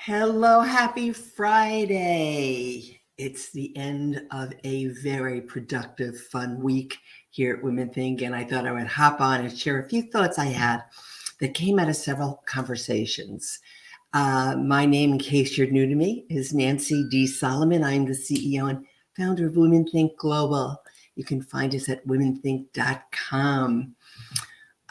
Hello, happy Friday. It's the end of a very productive, fun week here at Women Think, and I thought I would hop on and share a few thoughts I had that came out of several conversations. My name, in case you're new to me, is Nancy D. Solomon. I'm the CEO and founder of Women Think Global. You can find us at womenthink.com.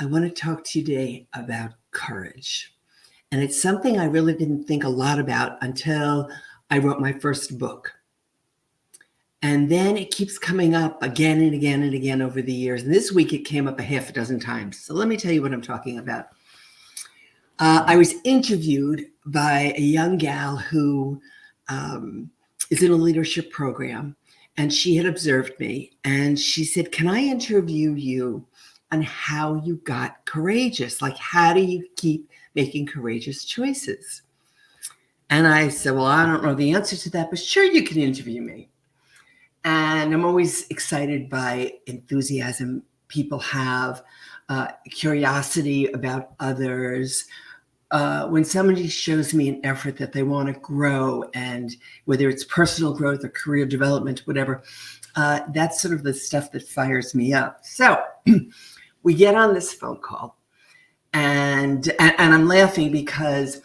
I want to talk to you today about courage. And it's something I really didn't think a lot about until I wrote my first book. And then it keeps coming up again and again and again over the years. And this week it came up a half a dozen times. So let me tell you what I'm talking about. I was interviewed by a young gal who is in a leadership program. And she had observed me. And she said, "Can I interview you on how you got courageous? Like, how do you keep making courageous choices?" And I said, "Well, I don't know the answer to that, but sure, you can interview me." And I'm always excited by enthusiasm people have, curiosity about others. When somebody shows me an effort that they want to grow, and whether it's personal growth or career development, whatever, that's sort of the stuff that fires me up. So we get on this phone call. And I'm laughing because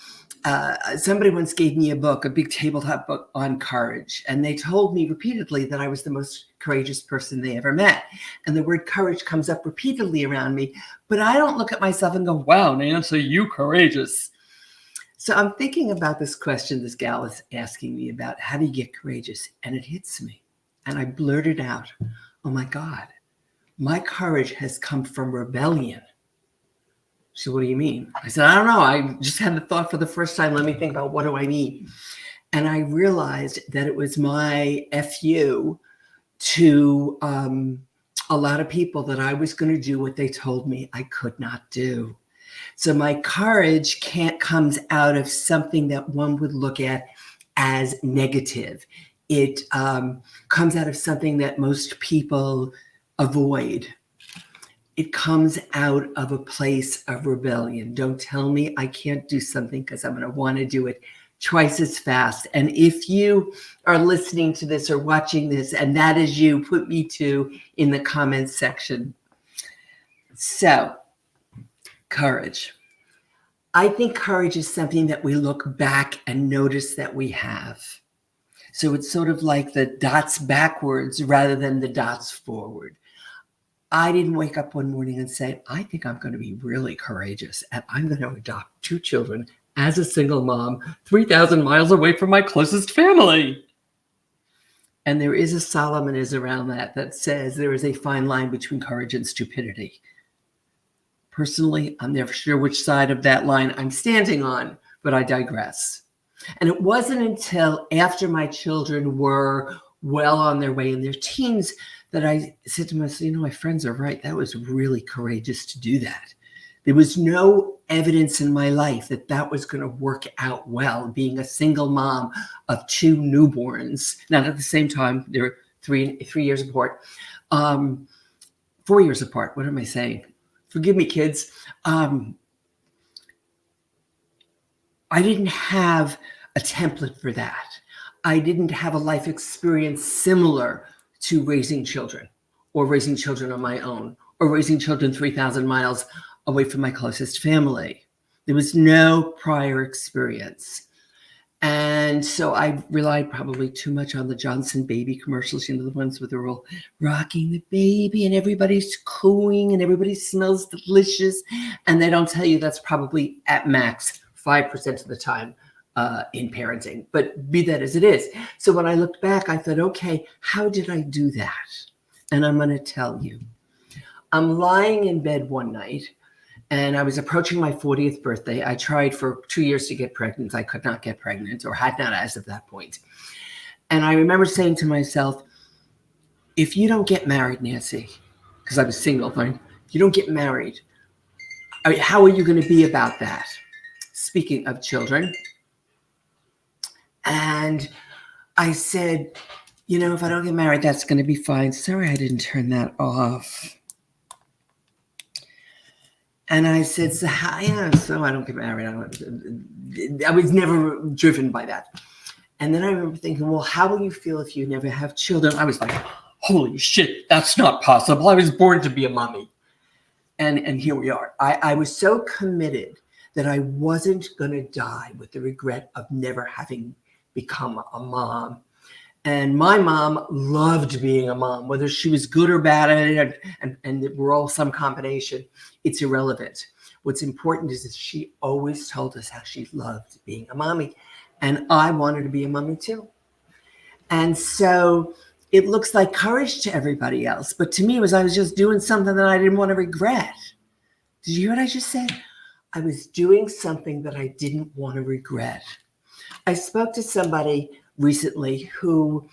somebody once gave me a book, a big tabletop book on courage. And they told me repeatedly that I was the most courageous person they ever met. And the word courage comes up repeatedly around me. But I don't look at myself and go, "Wow, Nancy, you courageous." So I'm thinking about this question this gal is asking me about, how do you get courageous? And it hits me. And I blurted out, "Oh my God, my courage has come from rebellion." She said, "What do you mean?" I said, "I don't know. I just had the thought for the first time. Let me think about, what do I mean?" And I realized that it was my FU to a lot of people, that I was going to do what they told me I could not do. So my courage comes out of something that one would look at as negative. It comes out of something that most people avoid. It comes out of a place of rebellion. Don't tell me I can't do something, because I'm going to want to do it twice as fast. And if you are listening to this or watching this, and that is you, put me too in the comments section. So, courage. I think courage is something that we look back and notice that we have. So it's sort of like the dots backwards rather than the dots forward. I didn't wake up one morning and say, "I think I'm going to be really courageous and I'm going to adopt 2 children as a single mom 3,000 miles away from my closest family." And there is a Solomon around that says there is a fine line between courage and stupidity. Personally, I'm never sure which side of that line I'm standing on, but I digress. And it wasn't until after my children were well on their way in their teens that I said to myself, my friends are right. That was really courageous to do that. There was no evidence in my life that that was going to work out well, being a single mom of 2 newborns, not at the same time. They're 3 years apart, 4 years apart. What am I saying? Forgive me, kids. I didn't have a template for that. I didn't have a life experience similar to raising children, or raising children on my own, or raising children 3,000 miles away from my closest family. There was no prior experience. And so I relied probably too much on the Johnson baby commercials, the ones where they're all rocking the baby and everybody's cooing and everybody smells delicious. And they don't tell you that's probably at max 5% of the time in parenting, but be that as it is. So when I looked back, I thought, okay, how did I do that? And I'm going to tell you. I'm lying in bed one night, and I was approaching my 40th birthday. I tried for 2 years to get pregnant. I could not get pregnant, or had not as of that point. And I remember saying to myself, if you don't get married, Nancy, because I was single, if you don't get married, how are you going to be about that? Speaking of children. And I said, if I don't get married, that's going to be fine. Sorry, I didn't turn that off. And I said, so I don't get married. I was never driven by that. And then I remember thinking, well, how will you feel if you never have children? I was like, holy shit, that's not possible. I was born to be a mommy. And here we are. I was so committed that I wasn't going to die with the regret of never having become a mom. And my mom loved being a mom, whether she was good or bad at it, and we're all some combination, it's irrelevant. What's important is that she always told us how she loved being a mommy. And I wanted to be a mommy too. And so it looks like courage to everybody else. But to me, I was just doing something that I didn't want to regret. Did you hear what I just said? I was doing something that I didn't want to regret. I spoke to somebody recently who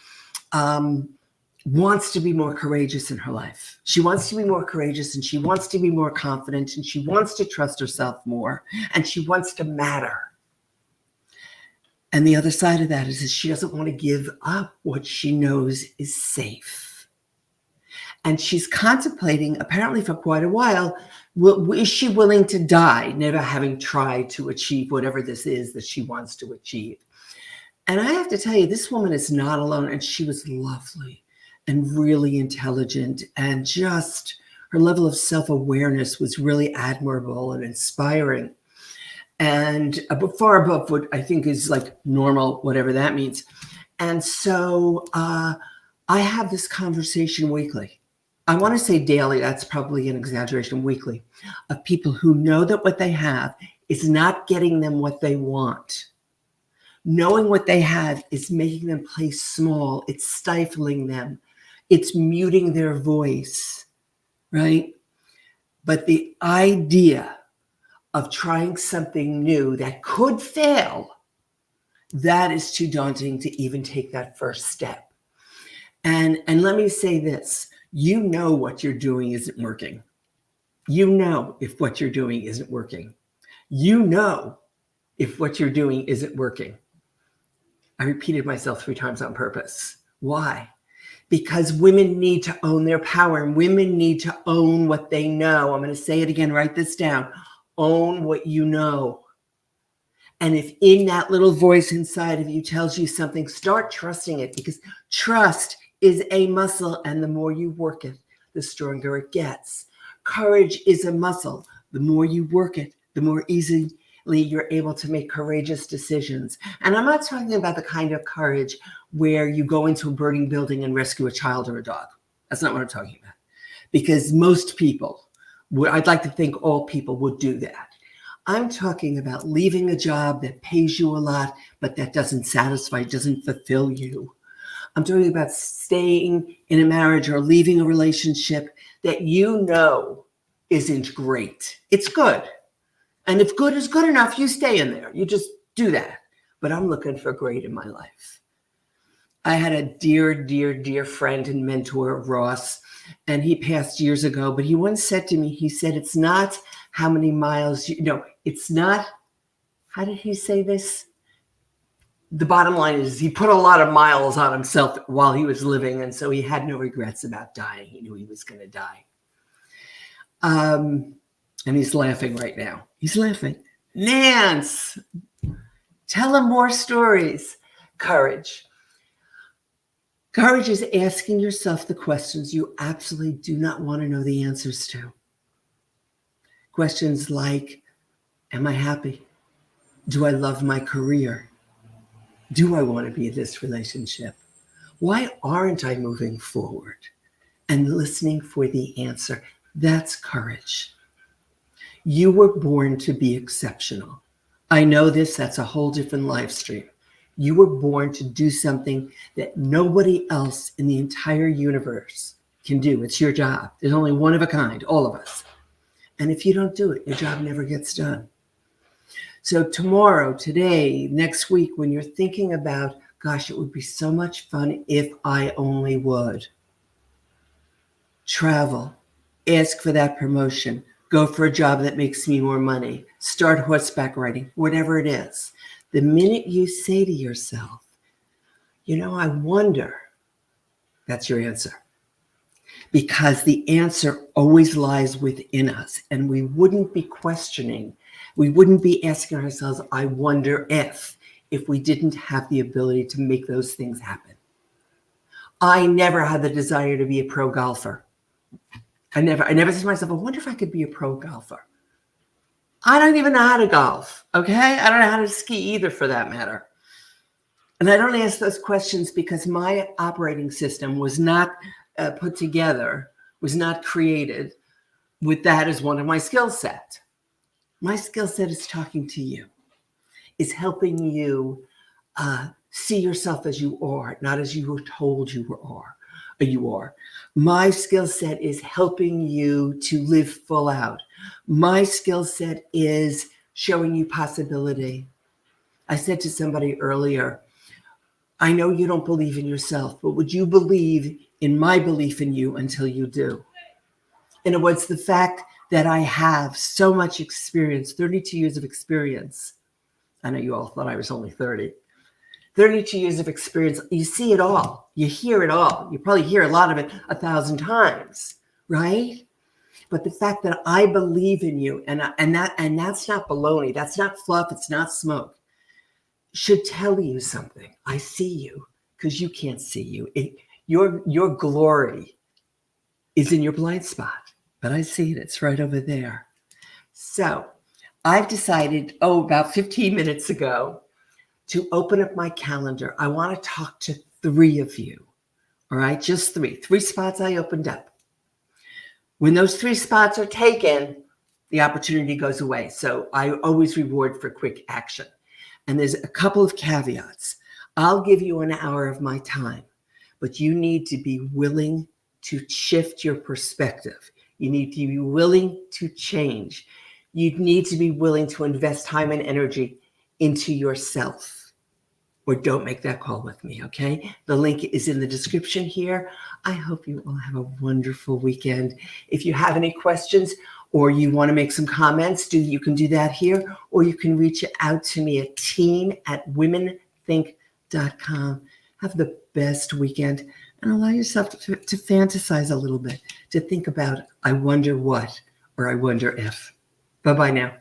wants to be more courageous in her life. She wants to be more courageous, and she wants to be more confident, and she wants to trust herself more, and she wants to matter. And the other side of that is that she doesn't want to give up what she knows is safe. And she's contemplating, apparently for quite a while, is she willing to die, never having tried to achieve whatever this is that she wants to achieve? And I have to tell you, this woman is not alone, and she was lovely and really intelligent, and just her level of self-awareness was really admirable and inspiring. And far above what I think is like normal, whatever that means. And so I have this conversation weekly. I want to say daily, that's probably an exaggeration, weekly, of people who know that what they have is not getting them what they want. Knowing what they have is making them play small. It's stifling them. It's muting their voice, right? But the idea of trying something new that could fail, that is too daunting to even take that first step. And let me say this, you know what you're doing isn't working. You know if what you're doing isn't working. You know if what you're doing isn't working. I repeated myself 3 times on purpose. Why? Because women need to own their power, and women need to own what they know. I'm going to say it again, write this down. Own what you know. And if in that little voice inside of you tells you something, start trusting it, because trust is a muscle, and the more you work it, the stronger it gets. Courage is a muscle. The more you work it, the more easily you're able to make courageous decisions. And I'm not talking about the kind of courage where you go into a burning building and rescue a child or a dog. That's not what I'm talking about. Because most people, I'd like to think all people would do that. I'm talking about leaving a job that pays you a lot, but that doesn't satisfy, doesn't fulfill you. I'm talking about staying in a marriage or leaving a relationship that you know isn't great. It's good. And if good is good enough, you stay in there. You just do that. But I'm looking for great in my life. I had a dear, dear, dear friend and mentor, Ross, and he passed years ago, but he once said to me, he said, it's not how many miles, it's not, how did he say this? The bottom line is he put a lot of miles on himself while he was living, and so he had no regrets about dying. He knew he was going to die. And he's laughing right now. He's laughing. Nance, tell him more stories. Courage. Courage is asking yourself the questions you absolutely do not want to know the answers to. Questions like, am I happy? Do I love my career? Do I want to be in this relationship? Why aren't I moving forward? And listening for the answer. That's courage. You were born to be exceptional. I know this, that's a whole different live stream. You were born to do something that nobody else in the entire universe can do. It's your job. There's only one of a kind, all of us. And if you don't do it, your job never gets done. So tomorrow, today, next week, when you're thinking about, gosh, it would be so much fun if I only would. Travel, ask for that promotion, go for a job that makes me more money, start horseback riding, whatever it is. The minute you say to yourself, I wonder, that's your answer. because the answer always lies within us, and we wouldn't be questioning, we wouldn't be asking ourselves, I wonder if we didn't have the ability to make those things happen. I never had the desire to be a pro golfer. I never said to myself, I wonder if I could be a pro golfer. I don't even know how to golf, okay? I don't know how to ski either, for that matter. And I don't ask those questions because my operating system was not put together, was not created with that as one of my skill sets. My skill set is talking to you, is helping you see yourself as you are, not as you were told you are. My skill set is helping you to live full out. My skill set is showing you possibility. I said to somebody earlier, I know you don't believe in yourself, but would you believe in my belief in you until you do? In other words, the fact that I have so much experience, 32 years of experience. I know you all thought I was only 30. 32 years of experience. You see it all. You hear it all. You probably hear a lot of it 1,000 times, right? But the fact that I believe in you, and that's not baloney. That's not fluff. It's not smoke. Should tell you something. I see you because you can't see you. Your glory is in your blind spot, but I see it. It's right over there. So I've decided, about 15 minutes ago, to open up my calendar. I want to talk to 3 of you. All right, just 3. 3 spots I opened up. When those 3 spots are taken, the opportunity goes away. So I always reward for quick action. And there's a couple of caveats. I'll give you an hour of my time, but you need to be willing to shift your perspective. You need to be willing to change. You need to be willing to invest time and energy into yourself. Or don't make that call with me, okay? The link is in the description here. I hope you all have a wonderful weekend. If you have any questions or you want to make some comments, you can do that here, or you can reach out to me at team@womenthink.com. Have the best weekend and allow yourself to fantasize a little bit, to think about, I wonder what, or I wonder if. Bye-bye now.